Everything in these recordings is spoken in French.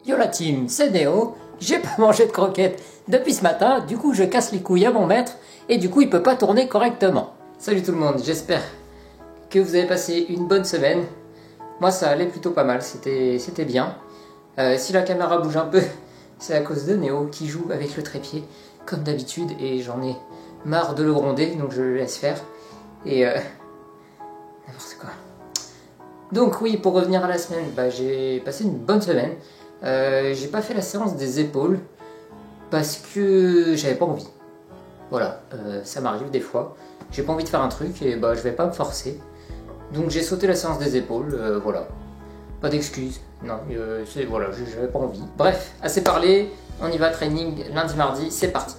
Yo la team, c'est Néo, j'ai pas mangé de croquettes depuis ce matin, du coup je casse les couilles à mon maître et du coup il peut pas tourner correctement. Salut tout le monde, j'espère que vous avez passé une bonne semaine. Moi ça allait plutôt pas mal, c'était bien. Si la caméra bouge un peu, c'est à cause de Néo qui joue avec le trépied comme d'habitude et j'en ai marre de le gronder donc je le laisse faire. Et n'importe quoi. Donc oui, pour revenir à la semaine, j'ai passé une bonne semaine. J'ai pas fait la séance des épaules parce que j'avais pas envie. Voilà, ça m'arrive des fois. J'ai pas envie de faire un truc et je vais pas me forcer. Donc j'ai sauté la séance des épaules, voilà. Pas d'excuses, non, voilà, j'avais pas envie. Bref, assez parlé, on y va, training lundi, mardi, c'est parti.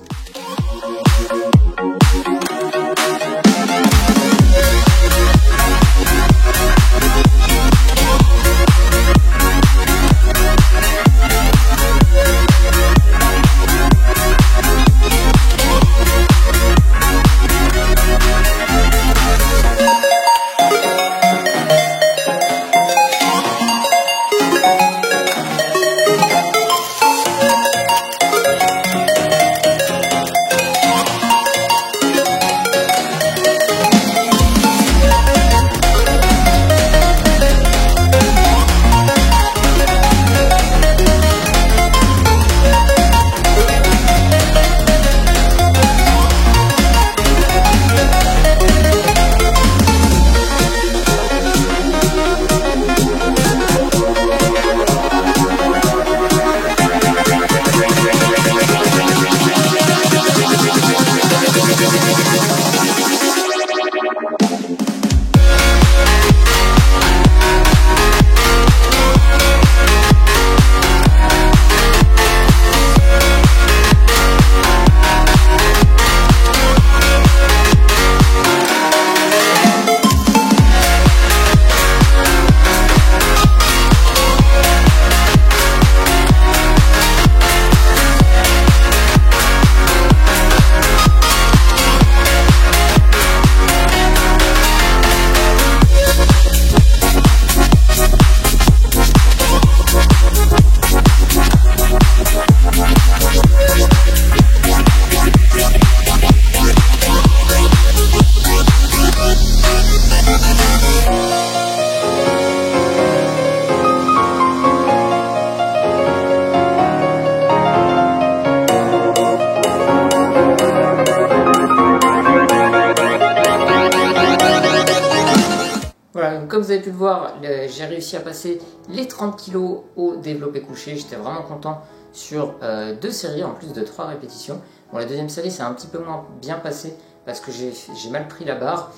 Voilà, comme vous avez pu le voir, j'ai réussi à passer les 30 kg au développé couché. J'étais vraiment content sur deux séries en plus de 3 répétitions. Bon, la deuxième série c'est un petit peu moins bien passé parce que j'ai mal pris la barre.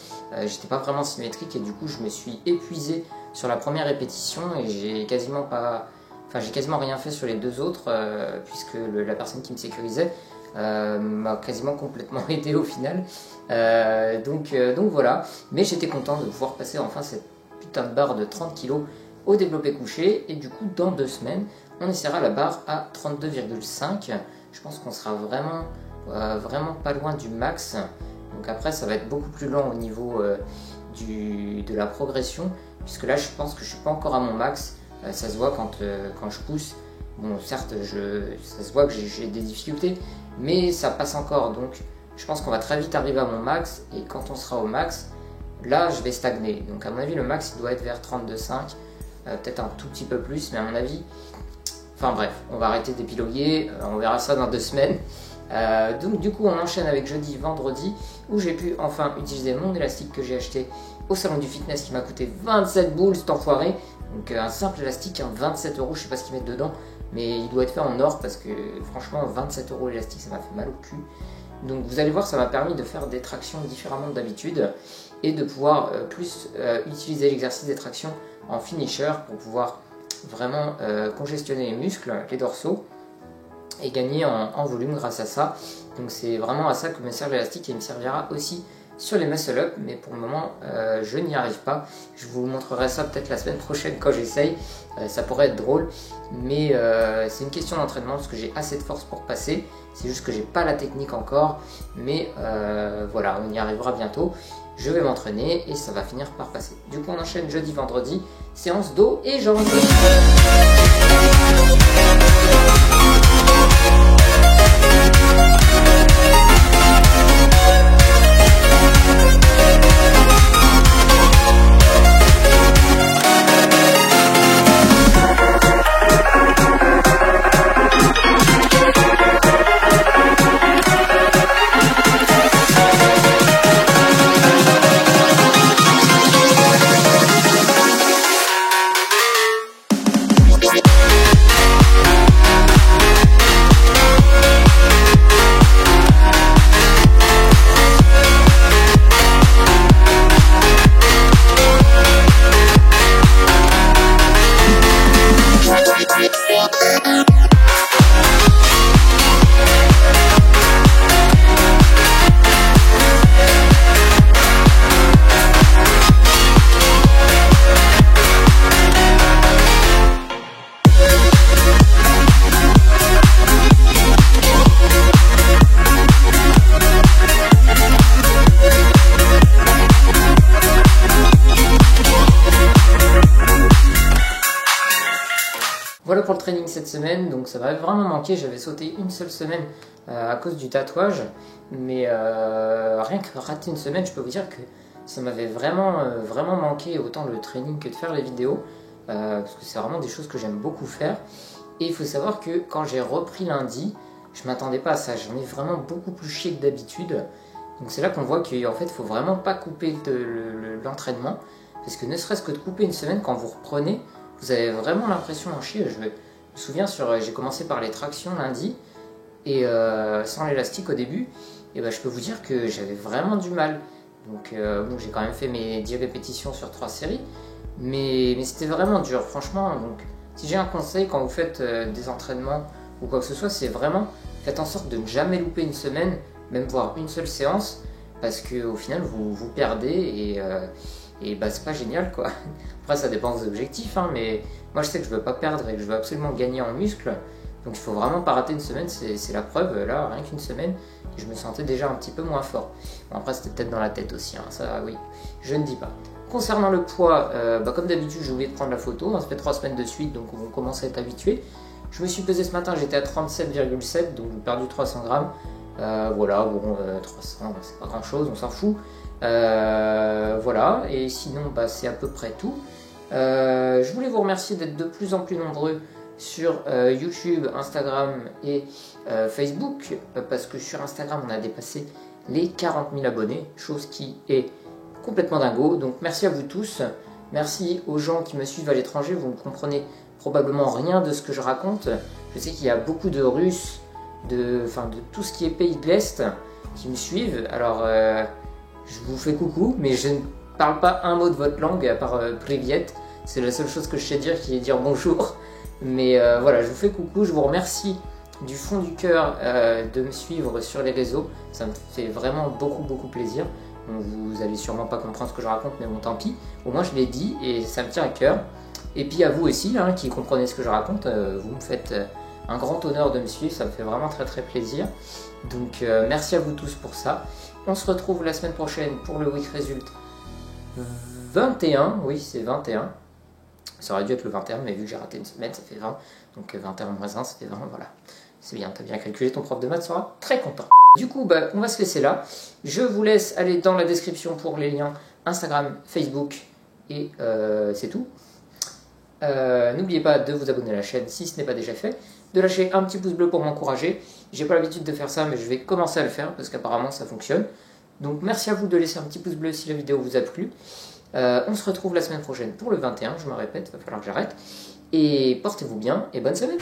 J'étais pas vraiment symétrique et du coup je me suis épuisé sur la première répétition et j'ai quasiment rien fait sur les deux autres puisque la personne qui me sécurisait m'a quasiment complètement aidé au final. Donc voilà, mais j'étais content de pouvoir passer enfin cette putain de barre de 30 kg au développé couché et du coup dans 2 semaines on essaiera la barre à 32,5. Je pense qu'on sera vraiment pas loin du max. Donc après ça va être beaucoup plus lent au niveau de la progression puisque là je pense que je suis pas encore à mon max. Ça se voit quand je pousse. Bon certes ça se voit que j'ai des difficultés mais ça passe encore, donc je pense qu'on va très vite arriver à mon max et quand on sera au max, là je vais stagner. Donc à mon avis le max il doit être vers 32,5, peut-être un tout petit peu plus, mais à mon avis, enfin bref, on va arrêter d'épiloguer, on verra ça dans 2 semaines. Donc du coup on enchaîne avec jeudi, vendredi, où j'ai pu enfin utiliser mon élastique que j'ai acheté au salon du fitness qui m'a coûté 27 boules cet enfoiré. Donc un simple élastique, 27 €, je sais pas ce qu'ils mettent dedans, mais il doit être fait en or parce que franchement 27 € l'élastique ça m'a fait mal au cul. Donc vous allez voir, ça m'a permis de faire des tractions différemment d'habitude et de pouvoir plus utiliser l'exercice des tractions en finisher pour pouvoir vraiment congestionner les muscles, les dorsaux et gagner en volume grâce à ça. Donc c'est vraiment à ça que me sert l'élastique et il me servira aussi sur les muscle up, mais pour le moment je n'y arrive pas. Je vous montrerai ça peut-être la semaine prochaine quand j'essaye, ça pourrait être drôle, mais c'est une question d'entraînement parce que j'ai assez de force pour passer, c'est juste que j'ai pas la technique encore, mais voilà, on y arrivera bientôt. Je vais m'entraîner et ça va finir par passer. Du coup on enchaîne jeudi, vendredi, séance dos et jambes. Voilà pour le training cette semaine, donc ça m'avait vraiment manqué, j'avais sauté une seule semaine à cause du tatouage, mais rien que rater une semaine, je peux vous dire que ça m'avait vraiment manqué, autant le training que de faire les vidéos, parce que c'est vraiment des choses que j'aime beaucoup faire. Et il faut savoir que quand j'ai repris lundi, je m'attendais pas à ça, j'en ai vraiment beaucoup plus chier que d'habitude. Donc c'est là qu'on voit qu'en fait, il faut vraiment pas couper l'entraînement, parce que ne serait-ce que de couper une semaine, quand vous reprenez, vous avez vraiment l'impression d'en chier. Je me souviens, j'ai commencé par les tractions lundi, et sans l'élastique au début, et ben, je peux vous dire que j'avais vraiment du mal. Donc bon, j'ai quand même fait mes 10 répétitions sur 3 séries, mais c'était vraiment dur, franchement. Donc si j'ai un conseil quand vous faites des entraînements ou quoi que ce soit, c'est vraiment faites en sorte de ne jamais louper une semaine, même voir une seule séance, parce qu'au final vous perdez et bah, c'est pas génial quoi. Après ça dépend des objectifs, hein, mais moi je sais que je veux pas perdre et que je veux absolument gagner en muscle, donc il faut vraiment pas rater une semaine, c'est la preuve. Là rien qu'une semaine, je me sentais déjà un petit peu moins fort. Bon, après c'était peut-être dans la tête aussi, hein, ça oui, je ne dis pas. Concernant le poids, bah, comme d'habitude j'ai oublié de prendre la photo, hein, ça fait 3 semaines de suite, donc on commence à être habitué. Je me suis pesé ce matin, j'étais à 37,7, donc j'ai perdu 300 grammes. Voilà, bon, 300, c'est pas grand chose, on s'en fout. Voilà, et sinon, bah, c'est à peu près tout. Je voulais vous remercier d'être de plus en plus nombreux sur YouTube, Instagram et Facebook, parce que sur Instagram, on a dépassé les 40 000 abonnés, chose qui est complètement dingo. Donc merci à vous tous, merci aux gens qui me suivent à l'étranger, vous ne comprenez probablement rien de ce que je raconte. Je sais qu'il y a beaucoup de Russes, de tout ce qui est pays de l'Est qui me suivent. Alors je vous fais coucou, mais je ne parle pas un mot de votre langue à part Privyet. C'est la seule chose que je sais dire, qui est dire bonjour. Mais voilà, je vous fais coucou, je vous remercie du fond du cœur de me suivre sur les réseaux. Ça me fait vraiment beaucoup plaisir. Donc, vous allez sûrement pas comprendre ce que je raconte, mais bon tant pis. Au moins je l'ai dit et ça me tient à cœur. Et puis à vous aussi, hein, qui comprenez ce que je raconte, vous me faites un grand honneur de me suivre, ça me fait vraiment très plaisir. Donc merci à vous tous pour ça. On se retrouve la semaine prochaine pour le Week Result 21, oui c'est 21. Ça aurait dû être le 21, mais vu que j'ai raté une semaine, ça fait 20. Donc 21 moins 1, ça fait 20, voilà. C'est bien, t'as bien calculé, ton prof de maths sera très content. Du coup, bah, on va se laisser là. Je vous laisse aller dans la description pour les liens Instagram, Facebook, et c'est tout. N'oubliez pas de vous abonner à la chaîne si ce n'est pas déjà fait, de lâcher un petit pouce bleu pour m'encourager. J'ai pas l'habitude de faire ça, mais je vais commencer à le faire parce qu'apparemment ça fonctionne. Donc merci à vous de laisser un petit pouce bleu si la vidéo vous a plu. On se retrouve la semaine prochaine pour le 21, je me répète, il va falloir que j'arrête. Et portez-vous bien et bonne semaine.